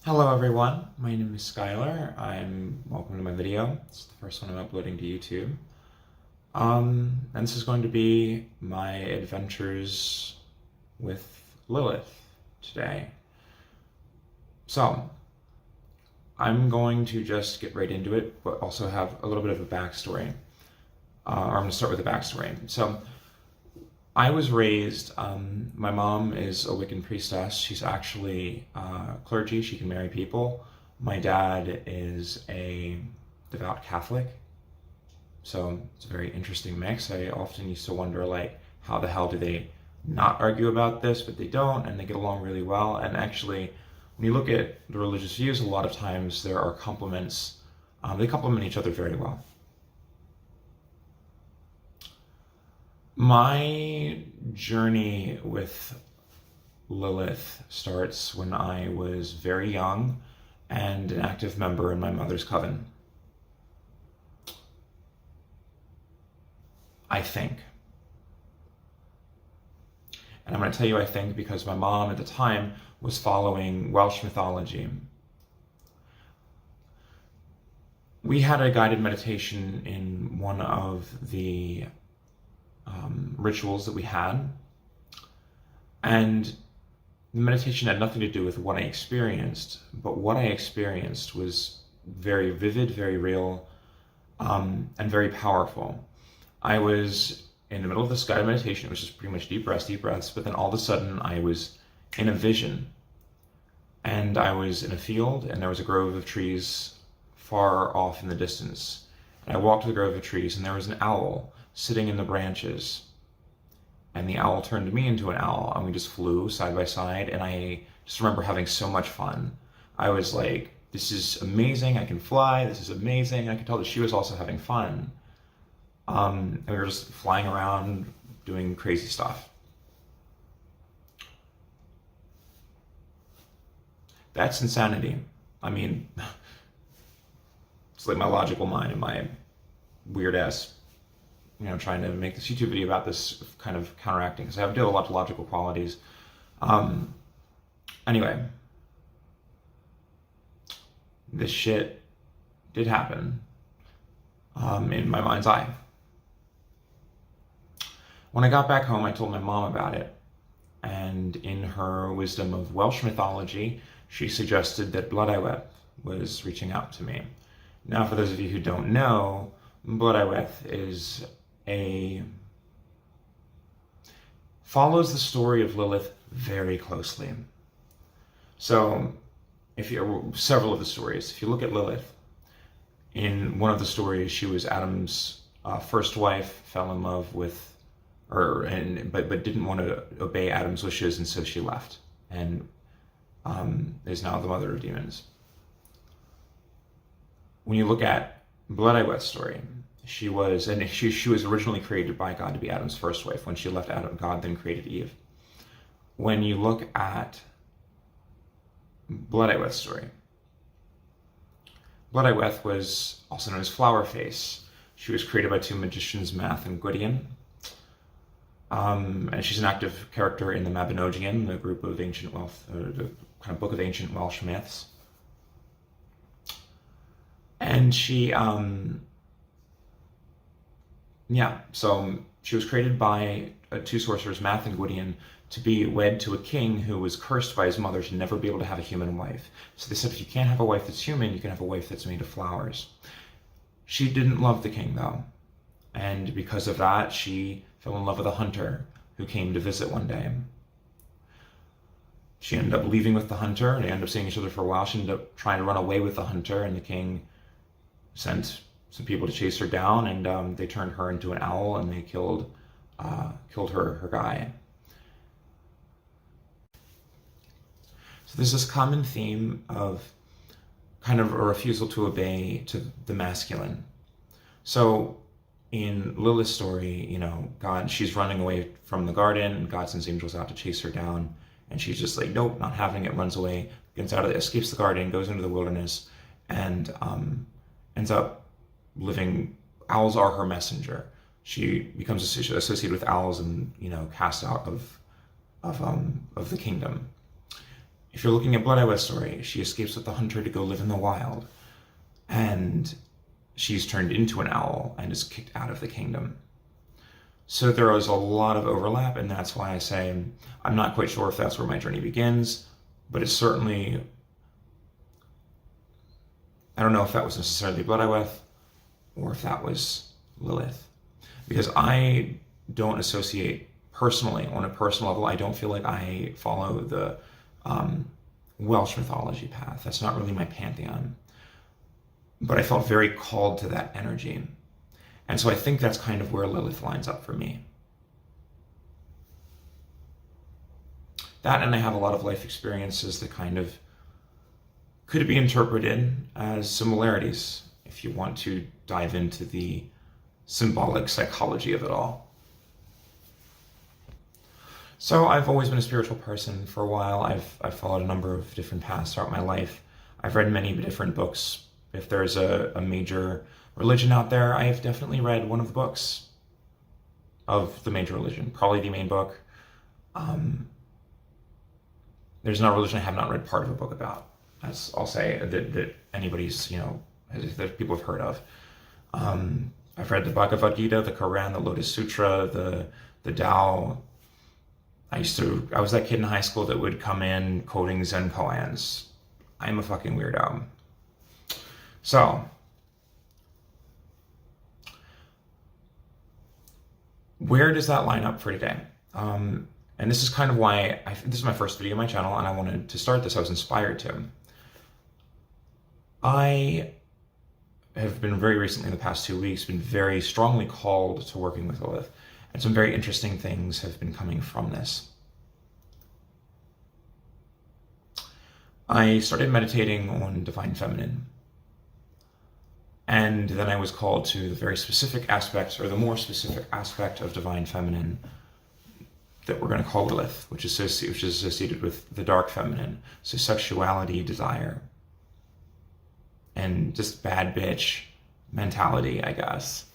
Hello everyone, my name is Skylar. Welcome to my video. It's the first one I'm uploading to YouTube. And this is going to be my adventures with Lilith today. So, I'm going to just get right into it, but also have a little bit of a backstory. I'm going to start with a backstory. So, I was raised, my mom is a Wiccan priestess. She's actually clergy. She can marry people. My dad is a devout Catholic. So it's a very interesting mix. I often used to wonder, like, how the hell do they not argue about this, but they don't, and they get along really well. And actually, when you look at the religious views, a lot of times there are complements. They complement each other very well. My journey with Lilith starts when I was very young and an active member in my mother's coven. I think. And I'm going to tell you I think because my mom at the time was following Welsh mythology. We had a guided meditation in one of the rituals that we had, and the meditation had nothing to do with what I experienced, but what I experienced was very vivid, very real, and very powerful. I was in the middle of this guided meditation. It was just pretty much deep breaths, but then all of a sudden I was in a vision, and I was in a field, and there was a grove of trees far off in the distance. And I walked to the grove of trees, and there was an owl sitting in the branches, and the owl turned me into an owl, and we just flew side by side. And I just remember having so much fun. I was like, this is amazing, I can fly, this is amazing. And I could tell that she was also having fun. And we were just flying around doing crazy stuff. That's insanity. I mean, it's like my logical mind and my weird ass, trying to make this YouTube video about this kind of counteracting, because I do have a lot of logical qualities. Anyway, this shit did happen in my mind's eye. When I got back home, I told my mom about it, and in her wisdom of Welsh mythology, she suggested that Blodeuwedd was reaching out to me. Now, for those of you who don't know, Blodeuwedd follows the story of Lilith very closely. So, several of the stories, if you look at Lilith, in one of the stories, she was Adam's first wife, fell in love with, but didn't want to obey Adam's wishes, and so she left, and is now the mother of demons. When you look at Blodeuwedd's story, she was originally created by God to be Adam's first wife. When she left Adam, God then created Eve. When you look at Blodeuwedd's story, Blodeuwedd was also known as Flowerface. She was created by two magicians, Math and Gwydion. And she's an active character in the Mabinogion, the group of ancient the kind of book of ancient Welsh myths. And she, so she was created by two sorcerers, Math and Gwydion, to be wed to a king who was cursed by his mother to never be able to have a human wife. So they said, if you can't have a wife that's human, you can have a wife that's made of flowers. She didn't love the king, though. And because of that, she fell in love with a hunter who came to visit one day. She ended up leaving with the hunter, and they ended up seeing each other for a while. She ended up trying to run away with the hunter, and the king sent some people to chase her down, and they turned her into an owl, and they killed her guy. So there's this common theme of kind of a refusal to obey to the masculine. So in Lilith's story, she's running away from the garden, and God sends angels out to chase her down, and she's just like, nope, not having it, runs away, escapes the garden, goes into the wilderness, and ends up living. Owls are her messenger. She becomes associated with owls and cast out of the kingdom. if you're looking at Blood Eye story, she escapes with the hunter to go live in the wild, and she's turned into an owl and is kicked out of the kingdom. So there is a lot of overlap, and that's why I say I'm not quite sure if that's where my journey begins, but it's certainly, I don't know if that was necessarily Blood Eye or if that was Lilith, because I don't associate personally, on a personal level, I don't feel like I follow the Welsh mythology path. That's not really my pantheon. But I felt very called to that energy. And so I think that's kind of where Lilith lines up for me. That, and I have a lot of life experiences that kind of could be interpreted as similarities, if you want to dive into the symbolic psychology of it all. So I've always been a spiritual person for a while. I've followed a number of different paths throughout my life. I've read many different books. If there's a major religion out there, I have definitely read one of the books of the major religion, probably the main book. There's no religion I have not read part of a book about, as I'll say, that anybody's, that people have heard of. I've read the Bhagavad Gita, the Quran, the Lotus Sutra, the Tao. I was that kid in high school that would come in quoting Zen koans. I'm a fucking weirdo. So, where does that line up for today? And this is kind of why, this is my first video on my channel, and I wanted to start this. I was inspired to. I have been very recently, in the past 2 weeks, been very strongly called to working with Lilith. And some very interesting things have been coming from this. I started meditating on Divine Feminine. And then I was called to the very specific aspects, or the more specific aspect of Divine Feminine that we're going to call Lilith, which is associated with the Dark Feminine. So sexuality, desire, and just bad bitch mentality, I guess.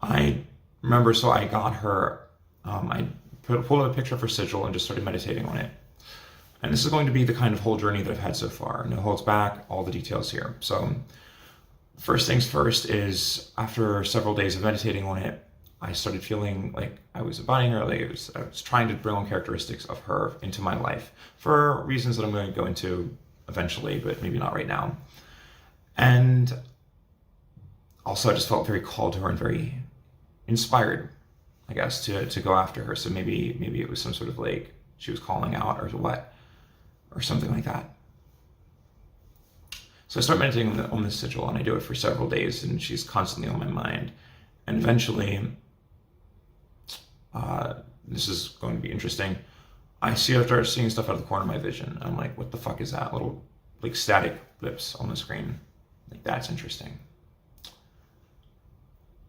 I remember, so I got her, I pulled up a picture of her sigil and just started meditating on it. And this is going to be the kind of whole journey that I've had so far. No holds back, all the details here. So first things first is, after several days of meditating on it, I started feeling like I was embodying her, like I was trying to bring on characteristics of her into my life for reasons that I'm going to go into eventually, but maybe not right now. And also I just felt very called to her and very inspired, I guess, to go after her. So maybe it was some sort of like she was calling out or what, or something like that. So I start meditating on this sigil, and I do it for several days, and she's constantly on my mind. And eventually, this is going to be interesting, I start seeing stuff out of the corner of my vision. I'm like, what the fuck is that? Little like static blips on the screen. Like, that's interesting.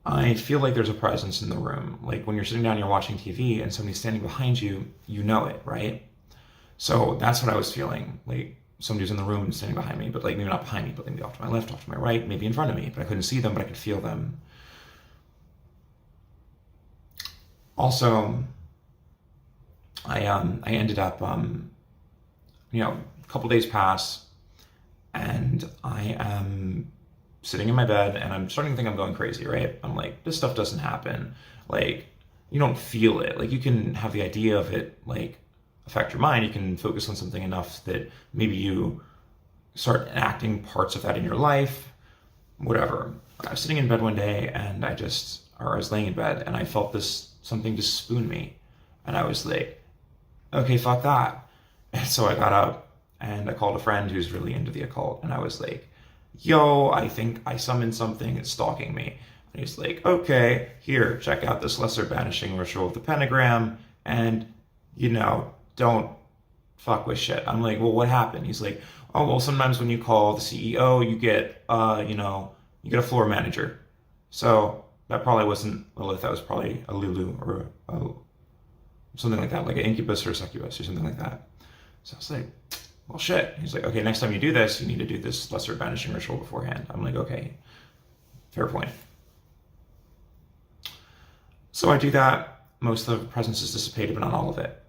I feel like there's a presence in the room. Like when you're sitting down, you're watching TV and somebody's standing behind you, you know it, right? So that's what I was feeling. Like somebody's in the room and standing behind me, but like maybe not behind me, but maybe off to my left, off to my right, maybe in front of me, but I couldn't see them, but I could feel them. Also, I ended up, a couple days pass, and I am sitting in my bed, and I'm starting to think I'm going crazy, right? I'm like, this stuff doesn't happen. Like, you don't feel it. Like, you can have the idea of it, like, affect your mind. You can focus on something enough that maybe you start enacting parts of that in your life, whatever. I was sitting in bed one day, and I was laying in bed, and I felt something just spoon me. And I was like, okay, fuck that. And so I got up, and I called a friend who's really into the occult, and I was like, yo, I think I summoned something, it's stalking me. And he's like, okay, here, check out this lesser banishing ritual of the pentagram, and, don't fuck with shit. I'm like, well, what happened? He's like, oh, well, sometimes when you call the CEO, you get, you get a floor manager. So that probably wasn't Lilith, that was probably a Lulu or something like that, like an incubus or a succubus or something like that. So I was like, well, shit. He's like, okay, next time you do this, you need to do this lesser banishing ritual beforehand. I'm like, okay, fair point. So I do that, most of the presence is dissipated, but not all of it.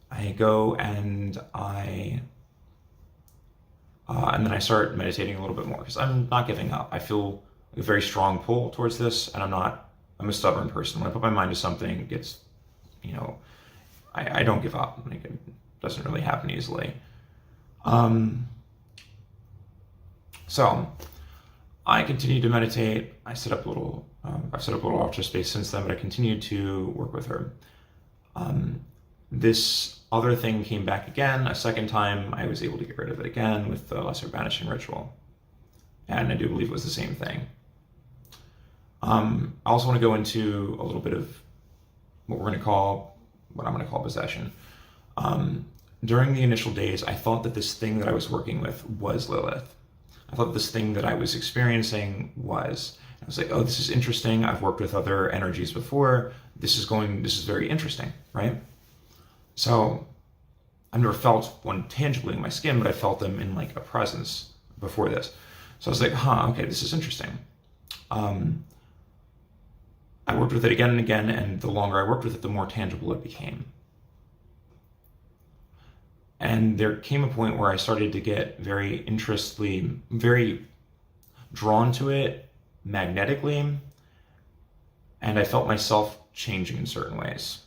I go and and then I start meditating a little bit more because I'm not giving up. I feel a very strong pull towards this, and I'm a stubborn person. When I put my mind to something, it gets, I don't give up. Like, it doesn't really happen easily. So I continue to meditate. I've set up a little altar space since then, but I continued to work with her. This other thing came back again. A second time, I was able to get rid of it again with the lesser banishing ritual. And I do believe it was the same thing. I also want to go into a little bit of what I'm going to call possession. During the initial days, I thought that this thing that I was working with was Lilith. I thought this thing that I was experiencing was. I was like, oh, this is interesting. I've worked with other energies before. This is very interesting, right? So I've never felt one tangibly in my skin, but I felt them in like a presence before this. So I was like, okay, this is interesting. I worked with it again and again, and the longer I worked with it, the more tangible it became. And there came a point where I started to get very drawn to it magnetically, and I felt myself changing in certain ways.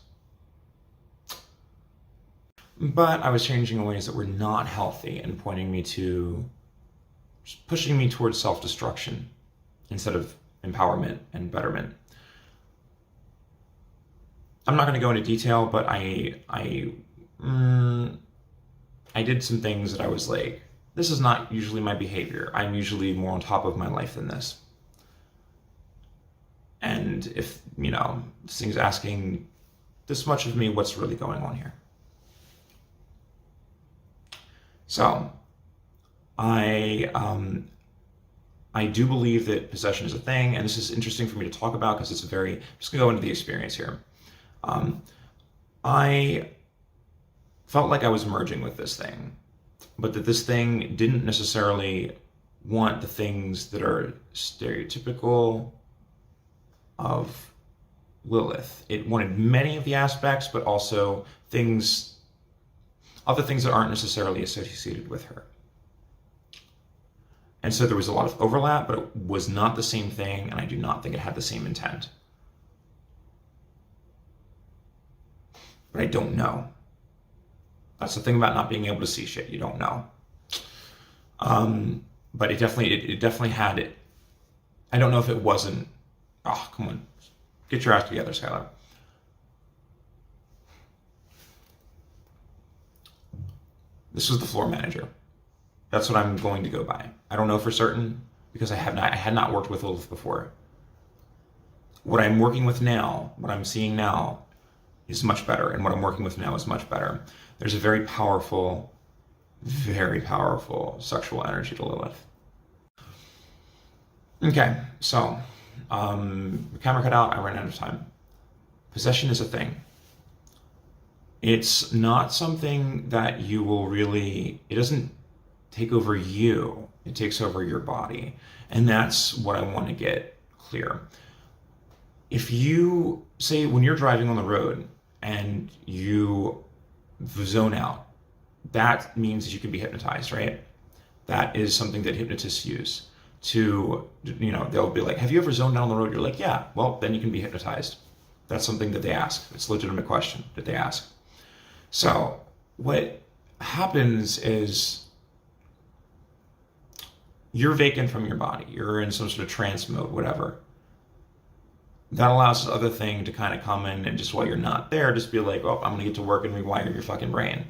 But I was changing in ways that were not healthy and pushing me towards self-destruction instead of empowerment and betterment. I'm not going to go into detail, but I did some things that I was like, this is not usually my behavior. I'm usually more on top of my life than this. And if, this thing's asking this much of me, what's really going on here? So, I do believe that possession is a thing, and this is interesting for me to talk about because I'm just going to go into the experience here. I felt like I was merging with this thing, but that this thing didn't necessarily want the things that are stereotypical of Lilith. It wanted many of the aspects, but also other things that aren't necessarily associated with her. And so there was a lot of overlap, but it was not the same thing, and I do not think it had the same intent. But I don't know. That's the thing about not being able to see shit. You don't know. But it definitely had it. I don't know if it wasn't. Oh, come on. Get your ass together, Skylar. This was the floor manager. That's what I'm going to go by. I don't know for certain because I had not worked with Lilith before. What I'm working with now, what I'm seeing now, is much better, and what I'm working with now is much better. There's a very powerful sexual energy to Lilith. Okay, so the camera cut out, I ran out of time. Possession is a thing. It's not something that you will really, it doesn't take over you, it takes over your body. And that's what I want to get clear. If you say when you're driving on the road and you zone out, that means that you can be hypnotized, right? That is something that hypnotists use to, they'll be like, have you ever zoned out on the road? You're like, yeah, well, then you can be hypnotized. That's something that they ask. It's a legitimate question that they ask. So what happens is you're vacant from your body. You're in some sort of trance mode, whatever. That allows this other thing to kind of come in and just while you're not there, just be like, oh, I'm going to get to work and rewire your fucking brain.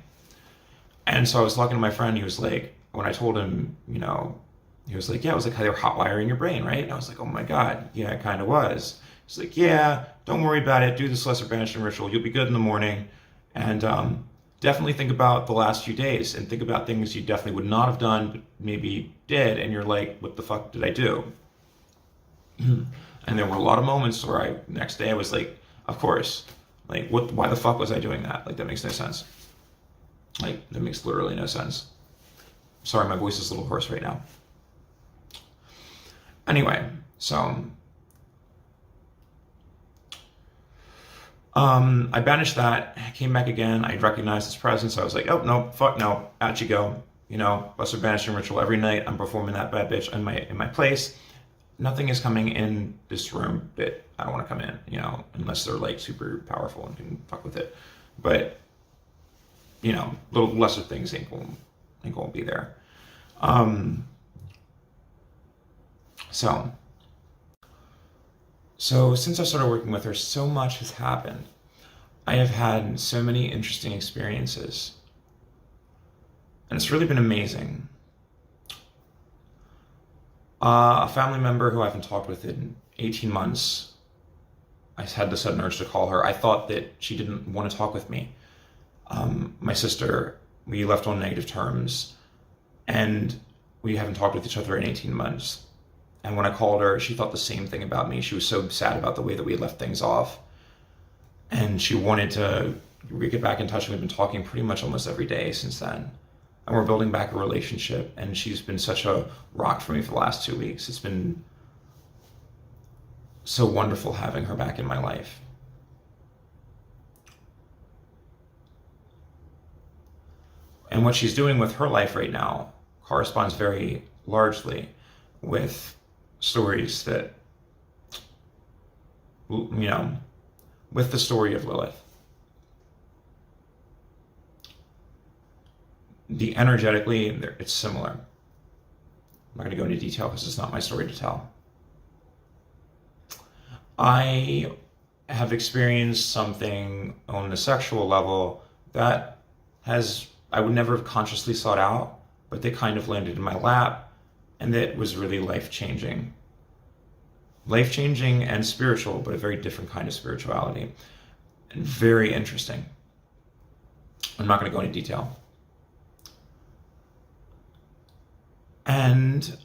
And so I was talking to my friend. He was like, when I told him, he was like, yeah, it was like how they were hot wiring your brain, right? And I was like, oh my God, yeah, it kind of was. He's like, yeah, don't worry about it. Do this lesser banishment ritual. You'll be good in the morning. And definitely think about the last few days and think about things you definitely would not have done, but maybe did. And you're like, what the fuck did I do? And there were a lot of moments where next day I was like, of course, like, why the fuck was I doing that? Like, that makes no sense. Like, that makes literally no sense. Sorry, my voice is a little hoarse right now. Anyway, so I banished that, came back again. I recognized its presence. I was like, oh, no, fuck no, out you go. You know, Buster banishing ritual every night. I'm performing that bad bitch in my place. Nothing is coming in this room that I don't want to come in, you know, unless they're like super powerful and can fuck with it. But, you know, little lesser things ain't going to be there. So since I started working with her, so much has happened. I have had so many interesting experiences. And it's really been amazing. A family member who I haven't talked with in 18 months, I had the sudden urge to call her. I thought that she didn't want to talk with me. My sister, we left on negative terms, and we haven't talked with each other in 18 months. And when I called her, she thought the same thing about me. She was so sad about the way that we had left things off. And she wanted to get back in touch, and we've been talking pretty much almost every day since then. And we're building back a relationship, and she's been such a rock for me for the last 2 weeks. It's been so wonderful having her back in my life. And what she's doing with her life right now corresponds very largely with stories that, you know, with the story of Lilith. Energetically, it's similar. I'm not going to go into detail because it's not my story to tell. I have experienced something on the sexual level that I would never have consciously sought out, but they kind of landed in my lap, and it was really life-changing. Life-changing and spiritual, but a very different kind of spirituality. And very interesting. I'm not going to go into detail. And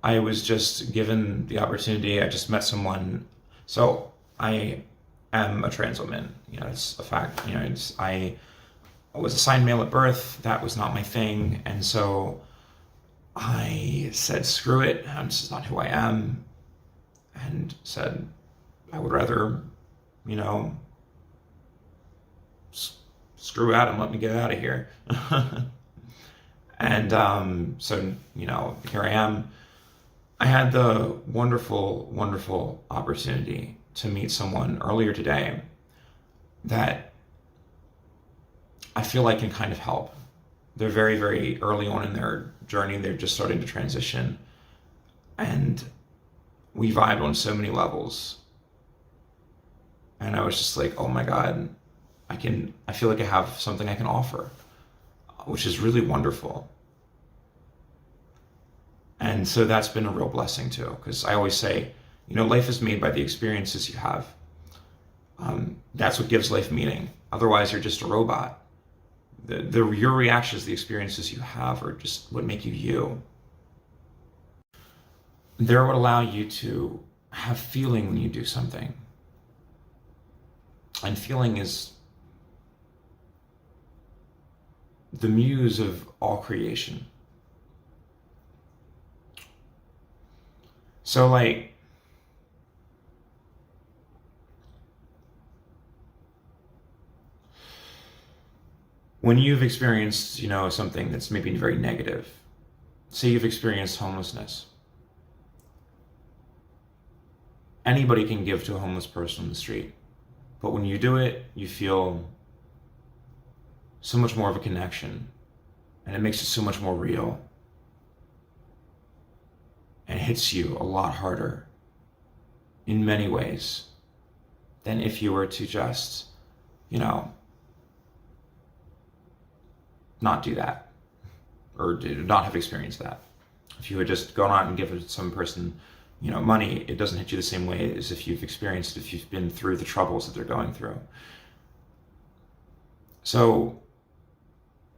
I was just given the opportunity. I just met someone. So I am a trans woman. You know, it's a fact. You know, I was assigned male at birth. That was not my thing. And so I said, screw it. This is not who I am. And said, I would rather, you know, screw out and let me get out of here. And so, you know, here I am. I had the wonderful, wonderful opportunity to meet someone earlier today that I feel like can kind of help. They're very, very early on in their journey. They're just starting to transition. And we vibed on so many levels. And I was just like, oh my God, I feel like I have something I can offer, which is really wonderful. And so that's been a real blessing too, because I always say, you know, life is made by the experiences you have. That's what gives life meaning. Otherwise, you're just a robot. Your reactions, the experiences you have, are just what make you you. They're what allow you to have feeling when you do something. And feeling is the muse of all creation. So like, when you've experienced, you know, something that's maybe very negative, say you've experienced homelessness, anybody can give to a homeless person on the street. But when you do it, you feel so much more of a connection, and it makes it so much more real, and it hits you a lot harder in many ways than if you were to just, you know, not do that, or not have experienced that. If you had just gone out and given some person, you know, money, it doesn't hit you the same way as if you've been through the troubles that they're going through. So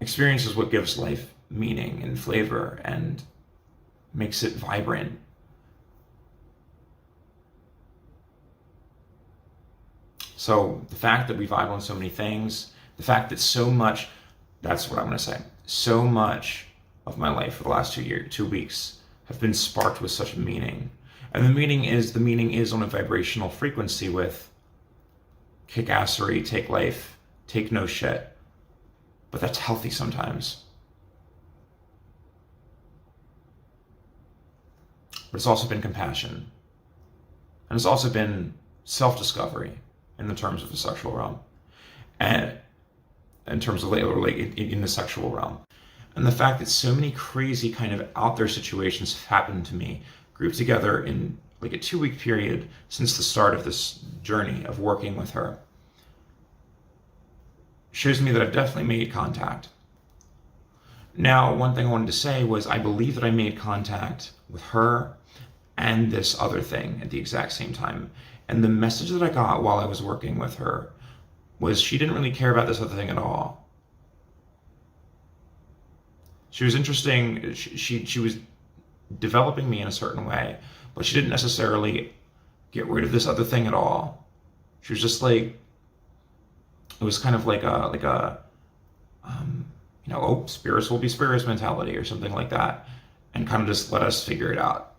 experience is what gives life meaning and flavor and makes it vibrant. So the fact that we vibe on so many things, the fact that so much, that's what I'm going to say, so much of my life for the last 2 weeks have been sparked with such meaning. And the meaning is on a vibrational frequency with kick-assery, take life, take no shit. But that's healthy sometimes. But it's also been compassion. And it's also been self-discovery in the terms of the sexual realm. And in terms of in the sexual realm. And the fact that so many crazy kind of out there situations have happened to me, grouped together in like a 2-week period since the start of this journey of working with her, shows me that I've definitely made contact. Now, one thing I wanted to say was I believe that I made contact with her and this other thing at the exact same time. And the message that I got while I was working with her was she didn't really care about this other thing at all. She was interesting, she was developing me in a certain way, but she didn't necessarily get rid of this other thing at all. She was just like, it was kind of like a spirits will be spirits mentality or something like that, and kind of just let us figure it out.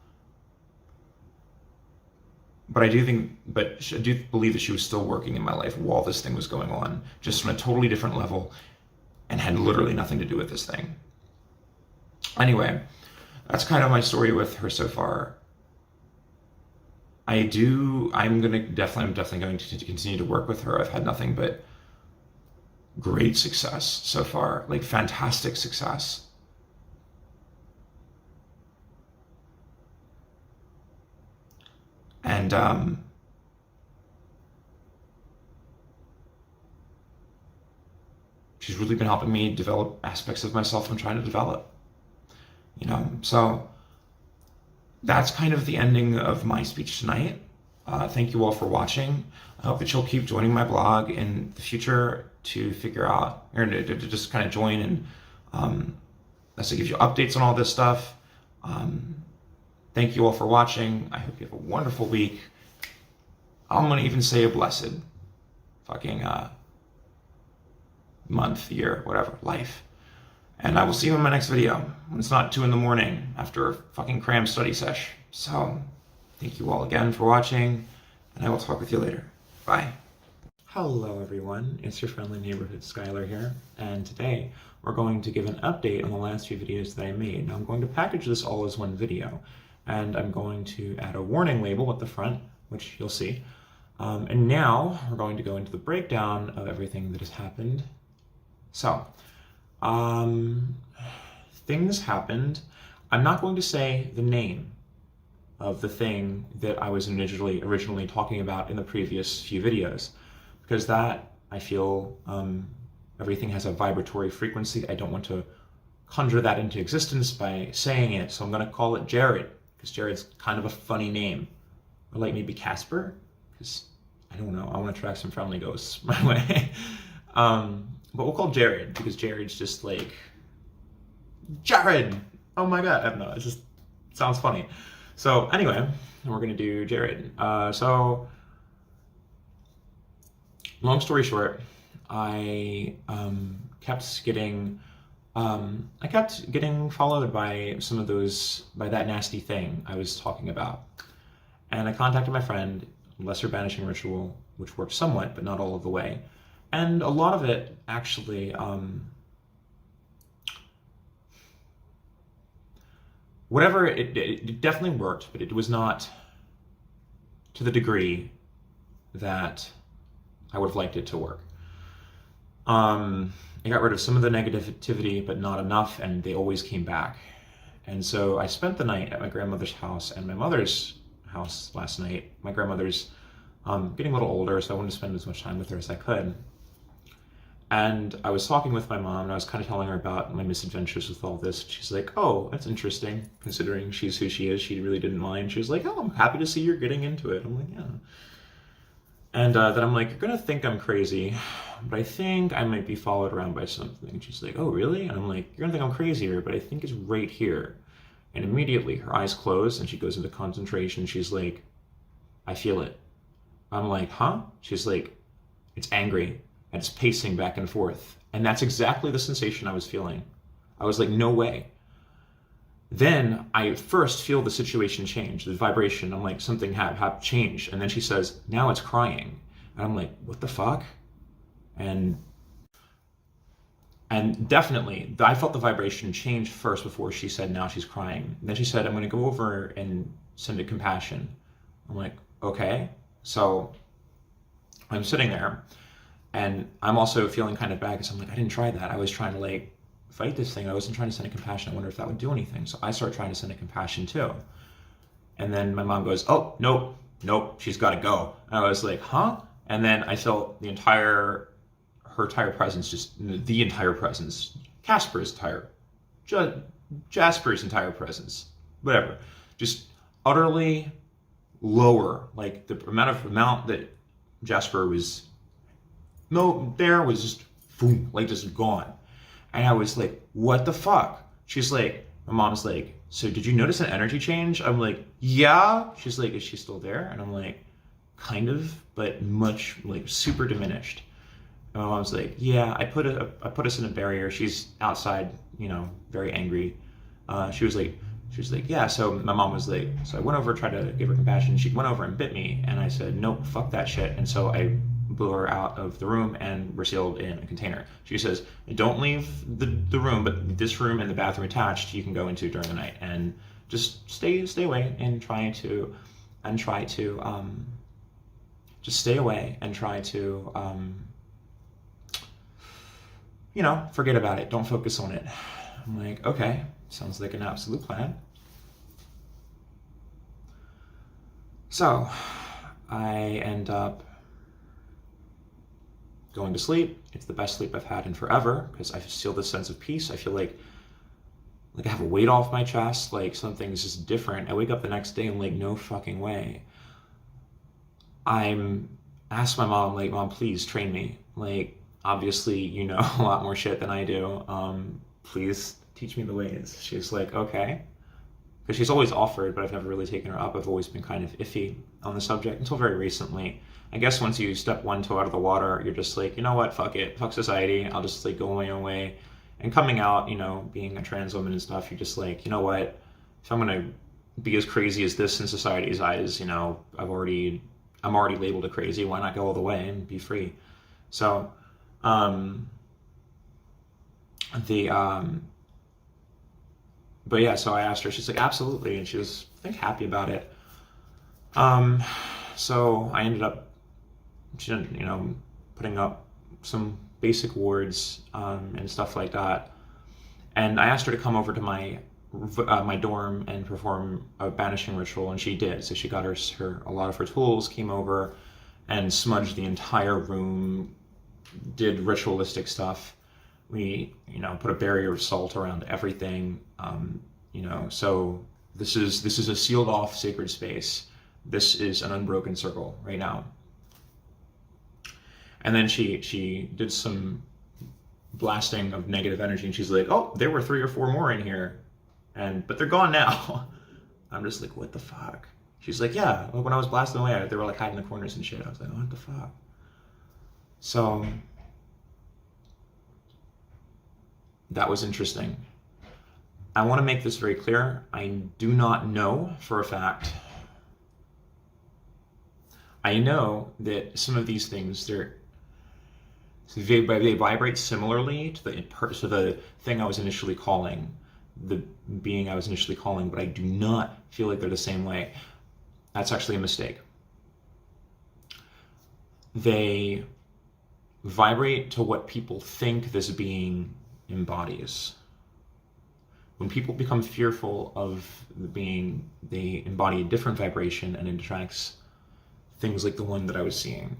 But I do believe that she was still working in my life while this thing was going on, just on a totally different level, and had literally nothing to do with this thing. Anyway, that's kind of my story with her so far. I'm definitely going to continue to work with her. I've had nothing but great success so far, like fantastic success. And she's really been helping me develop aspects of myself I'm trying to develop. So that's kind of the ending of my speech tonight. Thank you all for watching. I hope that you'll keep joining my blog in the future to figure out, or to just kind of join and as it gives you updates on all this stuff. Thank you all for watching. I hope you have a wonderful week. I'm going to even say a blessed fucking month, year, whatever, life. And I will see you in my next video when it's not 2 a.m. after a fucking cram study sesh. So, thank you all again for watching, and I will talk with you later. Bye. Hello everyone, it's your friendly neighborhood Skylar here, and today we're going to give an update on the last few videos that I made. Now I'm going to package this all as one video, and I'm going to add a warning label at the front, which you'll see. And now we're going to go into the breakdown of everything that has happened. So, things happened. I'm not going to say the name of the thing that I was originally talking about in the previous few videos, because that, I feel, everything has a vibratory frequency. I don't want to conjure that into existence by saying it, so I'm going to call it Jared, because Jared's kind of a funny name. Or like maybe Casper, because I don't know, I want to attract some friendly ghosts my way. But we'll call Jared, because Jared's just like, Jared! Oh my god, I don't know, it just sounds funny. So anyway, we're gonna do Jared. So, long story short, I kept getting followed by that nasty thing I was talking about. And I contacted my friend, Lesser Banishing Ritual, which worked somewhat, but not all of the way. And a lot of it actually, it definitely worked, but it was not to the degree that I would have liked it to work. It got rid of some of the negativity, but not enough, and they always came back. And so I spent the night at my grandmother's house and my mother's house last night. My grandmother's getting a little older, so I wanted to spend as much time with her as I could. And I was talking with my mom, and I was kind of telling her about my misadventures with all this. She's like, oh, that's interesting, considering she's who she is. She really didn't mind. She was like, oh, I'm happy to see you're getting into it. I'm like, yeah. And then I'm like, you're going to think I'm crazy, but I think I might be followed around by something. And she's like, oh, really? And I'm like, you're going to think I'm crazier, but I think it's right here. And immediately her eyes close, and she goes into concentration. She's like, I feel it. I'm like, huh? She's like, it's angry. And it's pacing back and forth. And that's exactly the sensation I was feeling. I was like, no way. Then I first feel the situation change, the vibration. I'm like, something have changed. And then she says, now it's crying. And I'm like, what the fuck? And definitely, I felt the vibration change first before she said, now she's crying. And then she said, I'm going to go over and send a compassion. I'm like, okay. So I'm sitting there, and I'm also feeling kind of bad because I'm like, I didn't try that. I was trying to like fight this thing. I wasn't trying to send a compassion. I wonder if that would do anything. So I start trying to send a compassion too. And then my mom goes, oh, nope, she's got to go. And I was like, huh? And then I felt her entire presence, just the entire presence, Jasper's entire presence, whatever, just utterly lower. Like the amount that Jasper was there was just boom, like just gone. And I was like, what the fuck? She's like, my mom's like, so did you notice an energy change? I'm like, yeah. She's like, is she still there? And I'm like, kind of, but much, like super diminished. And my mom's like, yeah, I put us in a barrier. She's outside, very angry. She was like, yeah. So my mom was like, so I went over, tried to give her compassion. She went over and bit me. And I said, nope, fuck that shit. And so I blew her out of the room, and we're sealed in a container. She says, don't leave the room, but this room and the bathroom attached, you can go into during the night, and just stay away and try to just stay away and try to forget about it. Don't focus on it. I'm like, okay, sounds like an absolute plan. So I end up going to sleep. It's the best sleep I've had in forever because I feel this sense of peace. I feel like I have a weight off my chest, like something's just different. I wake up the next day and I'm like, no fucking way. I'm asked my mom, like, Mom, please train me. Like, obviously, you know a lot more shit than I do. Please teach me the ways. She's like, okay. Because she's always offered, but I've never really taken her up. I've always been kind of iffy on the subject until very recently. I guess once you step one toe out of the water, you're just like, you know what, fuck it, fuck society. I'll just like go my own way. And coming out, being a trans woman and stuff, you're just like, you know what, if I'm gonna be as crazy as this in society's eyes, I'm already labeled a crazy. Why not go all the way and be free? So, but yeah, so I asked her, she's like, absolutely. And she was, I think, happy about it. So I ended up, putting up some basic words, and stuff like that. And I asked her to come over to my dorm and perform a banishing ritual, and she did. So she got a lot of her tools, came over and smudged the entire room, did ritualistic stuff. We, put a barrier of salt around everything. So this is a sealed off sacred space. This is an unbroken circle right now. And then she did some blasting of negative energy, and she's like, oh, there were 3 or 4 more in here, but they're gone now. I'm just like, what the fuck? She's like, yeah, when I was blasting away, they were like hiding in the corners and shit. I was like, what the fuck? So that was interesting. I want to make this very clear. I do not know for a fact. I know that some of these things, they vibrate similarly to the thing I was initially calling, the being I was initially calling, but I do not feel like they're the same way. That's actually a mistake. They vibrate to what people think this being embodies. When people become fearful of the being, they embody a different vibration, and it attracts things like the one that I was seeing.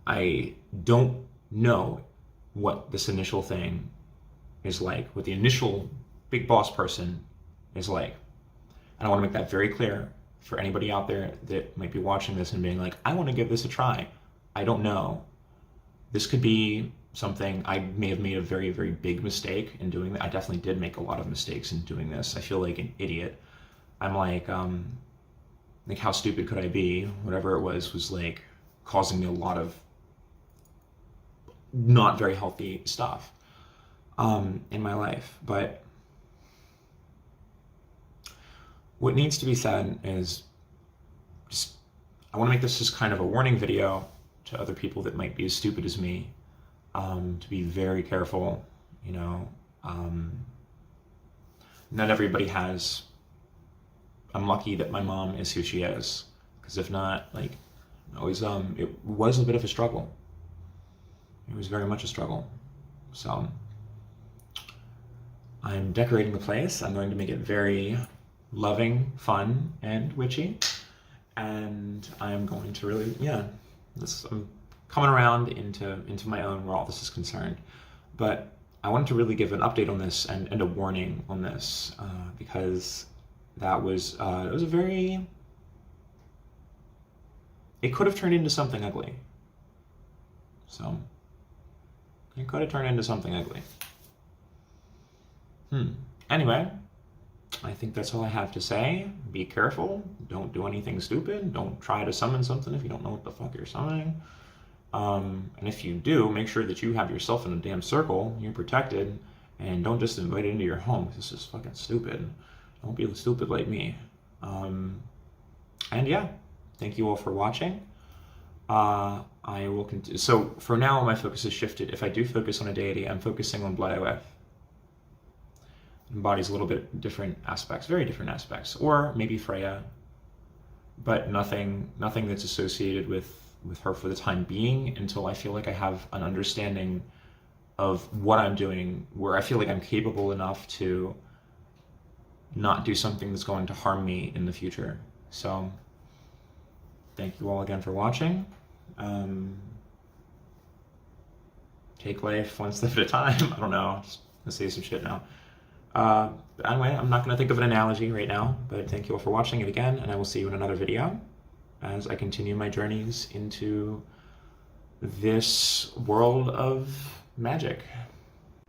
I don't know what this initial thing is like, what the initial big boss person is like. And I want to make that very clear for anybody out there that might be watching this and being like, I want to give this a try. I don't know. This could be something. I may have made a very, very big mistake in doing that. I definitely did make a lot of mistakes in doing this. I feel like an idiot. I'm like how stupid could I be? Whatever it was like causing me a lot of not very healthy stuff in my life. But what needs to be said is I want to make this just kind of a warning video to other people that might be as stupid as me, to be very careful, you know. Not everybody has. I'm lucky that my mom is who she is, because if not, like, always, it was a bit of a struggle. It was very much a struggle. So I'm decorating the place. I'm going to make it very loving, fun, and witchy. And I'm going to really, yeah, I'm coming around into my own where all this is concerned. But I wanted to really give an update on this and a warning on this, because that was, it was a very, it could have turned into something ugly. So, it could have turned into something ugly. Anyway, I think that's all I have to say. Be careful. Don't do anything stupid. Don't try to summon something if you don't know what the fuck you're summoning. And if you do, make sure that you have yourself in a damn circle. You're protected. And don't just invite it into your home, because this is fucking stupid. Don't be stupid like me. And yeah, thank you all for watching. I will continue. So for now, my focus has shifted. If I do focus on a deity, I'm focusing on Blood Oath. Embodies a little bit different aspects, very different aspects, or maybe Freya, but nothing that's associated with her for the time being, until I feel like I have an understanding of what I'm doing, where I feel like I'm capable enough to not do something that's going to harm me in the future. So thank you all again for watching. Take life one step at a time. I don't know, just gonna say some shit now. Anyway, I'm not going to think of an analogy right now, but thank you all for watching it again, and I will see you in another video as I continue my journeys into this world of magic.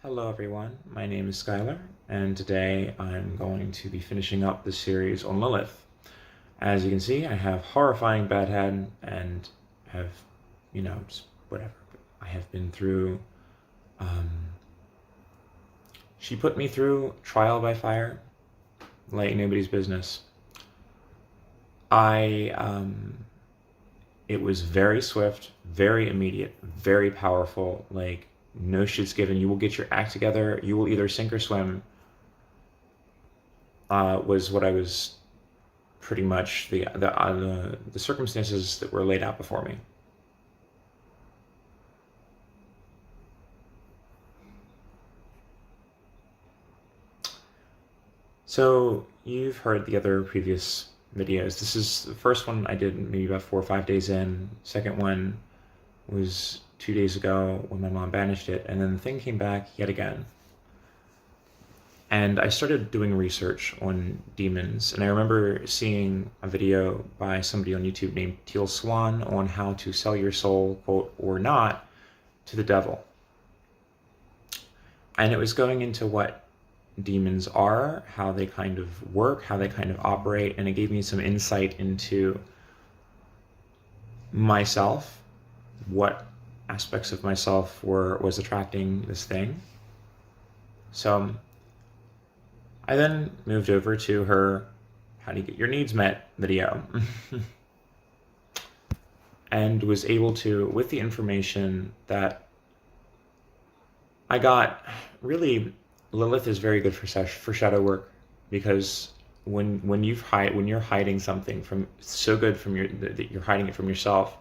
Hello everyone, my name is Skylar, and today I'm going to be finishing up the series on Lilith. As you can see, I have horrifying bad head and have, you know, just whatever. I have been through, she put me through trial by fire like nobody's business. It was very swift, very immediate, very powerful, like no shit's given. You will get your act together, you will either sink or swim, was what I was pretty much, the circumstances that were laid out before me. So you've heard the other previous videos. This is the first one I did maybe about 4 or 5 days in. Second one was 2 days ago when my mom banished it, and then the thing came back yet again. And I started doing research on demons, and I remember seeing a video by somebody on YouTube named Teal Swan on how to sell your soul, quote, or not, to the devil. And it was going into what demons are, how they kind of work, how they kind of operate, and it gave me some insight into myself, what aspects of myself was attracting this thing. So I then moved over to her How Do You Get Your Needs Met video and was able to, with the information that I got, really, Lilith is very good for shadow work, because when you're hiding something from so good from that you're hiding it from yourself,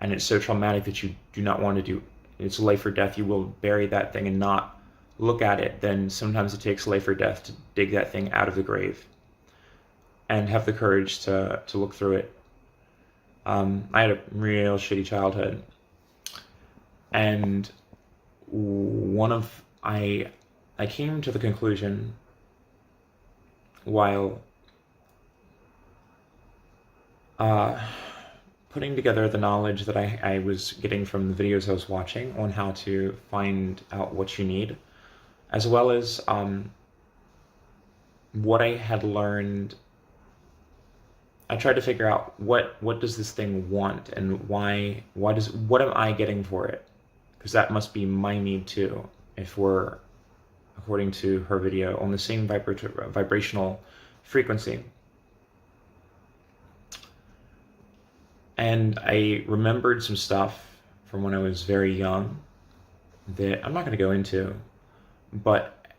and it's so traumatic that you do not want to do, it's life or death, you will bury that thing and not look at it, then sometimes it takes life or death to dig that thing out of the grave and have the courage to look through it. I had a real shitty childhood, and I came to the conclusion, while putting together the knowledge that I was getting from the videos I was watching on how to find out what you need, as well as what I had learned. I tried to figure out what does this thing want, and what am I getting for it? Because that must be my need too, if we're, according to her video, on the same vibrational frequency. And I remembered some stuff from when I was very young that I'm not going to go into, but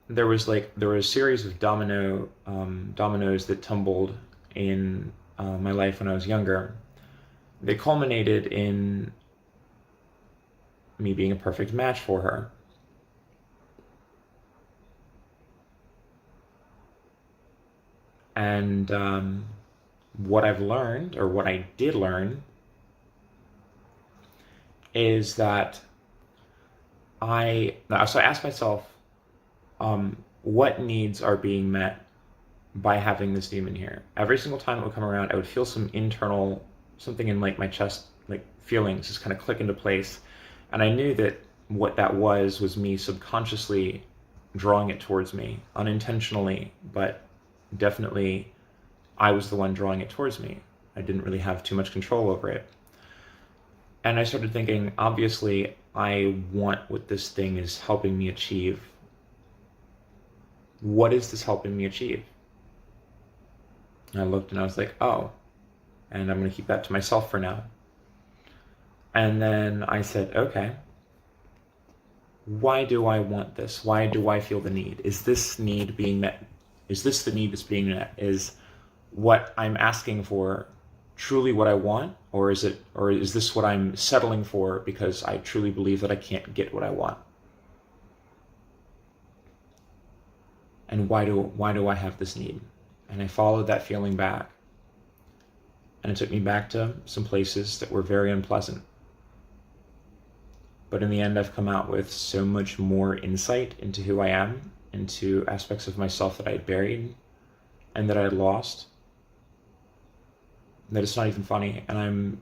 there was a series of dominoes that tumbled in my life when I was younger. They culminated in me being a perfect match for her. And what I've learned, or what I did learn, is that so I asked myself, what needs are being met by having this demon here? Every single time it would come around, I would feel some internal, something in like my chest, like feelings just kind of click into place. And I knew that what that was me subconsciously drawing it towards me, unintentionally, but definitely I was the one drawing it towards me. I didn't really have too much control over it. And I started thinking, obviously, I want what this thing is helping me achieve. What is this helping me achieve? And I looked and I was like, oh, and I'm going to keep that to myself for now. And then I said, okay, why do I want this? Why do I feel the need? Is this need being met? Is this the need that's being met? Is what I'm asking for truly what I want? Or is this what I'm settling for because I truly believe that I can't get what I want? And why do I have this need? And I followed that feeling back. And it took me back to some places that were very unpleasant. But in the end, I've come out with so much more insight into who I am, into aspects of myself that I had buried and that I had lost, that it's not even funny. And I'm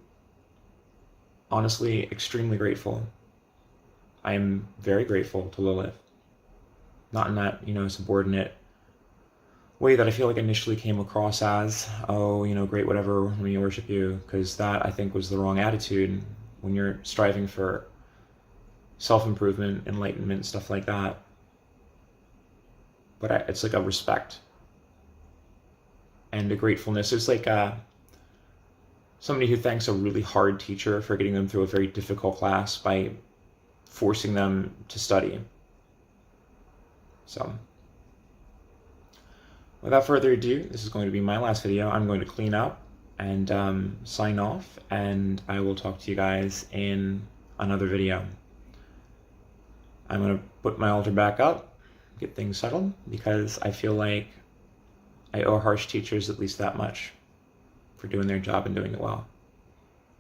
honestly extremely grateful. I am very grateful to Lilith. Not in that, subordinate way that I feel like initially came across as, oh, great, whatever, let me worship you, because that, I think, was the wrong attitude when you're striving for self-improvement, enlightenment, stuff like that. But it's like a respect and a gratefulness. It's like somebody who thanks a really hard teacher for getting them through a very difficult class by forcing them to study. So, without further ado, this is going to be my last video. I'm going to clean up and sign off, and I will talk to you guys in another video. I'm going to put my altar back up, get things settled, because I feel like I owe harsh teachers at least that much for doing their job and doing it well.